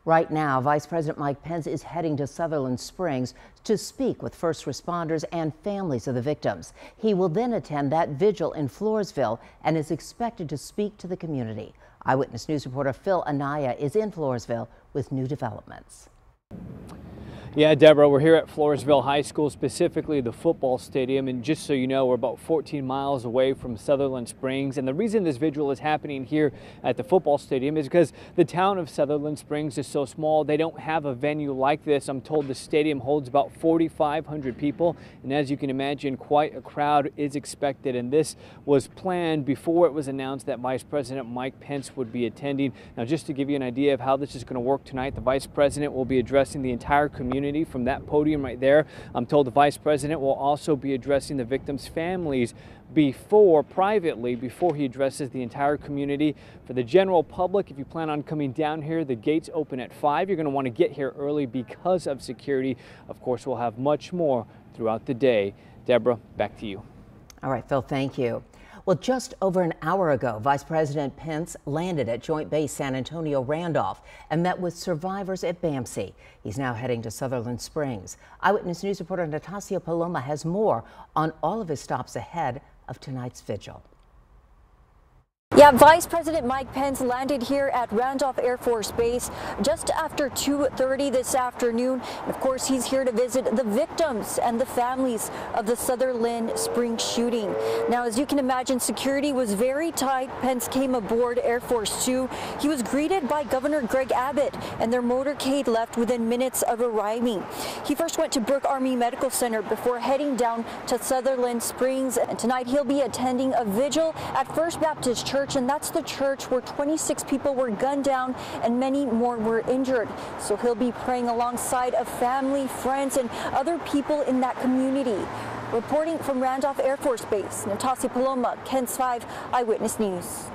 Right now, Vice President Mike Pence is heading to Sutherland Springs to speak with first responders and families of the victims. He will then attend that vigil in Floresville and is expected to speak to the community. Eyewitness News reporter Phil Anaya is in Floresville with new developments. Yeah, Deborah, we're here at Floresville High School, specifically the football stadium. And just so you know, we're about 14 miles away from Sutherland Springs. And the reason this vigil is happening here at the football stadium is because the town of Sutherland Springs is so small. They don't have a venue like this. I'm told the stadium holds about 4,500 people. And as you can imagine, quite a crowd is expected. And this was planned before it was announced that Vice President Mike Pence would be attending. Now, just to give you an idea of how this is going to work tonight, the Vice President will be addressing the entire community from that podium right there. I'm told the Vice President will also be addressing the victims' families privately before he addresses the entire community. For the general public, if you plan on coming down here, the gates open at 5. You're going to want to get here early because of security. Of course, we'll have much more throughout the day. Deborah, back to you. All right, Phil, thank you. Well, just over an hour ago, Vice President Pence landed at Joint Base San Antonio Randolph and met with survivors at BAMC. He's now heading to Sutherland Springs. Eyewitness News reporter Natasha Paloma has more on all of his stops ahead of tonight's vigil. Yeah, Vice President Mike Pence landed here at Randolph Air Force Base just after 2:30 this afternoon. And of course, he's here to visit the victims and the families of the Sutherland Springs shooting. Now, as you can imagine, security was very tight. Pence came aboard Air Force 2. He was greeted by Governor Greg Abbott, and their motorcade left within minutes of arriving. He first went to Brooke Army Medical Center before heading down to Sutherland Springs. And tonight, he'll be attending a vigil at First Baptist Church. And that's the church where 26 people were gunned down and many more were injured. So he'll be praying alongside of family, friends, and other people in that community. Reporting from Randolph Air Force Base, Natasha Paloma, KENS 5 Eyewitness News.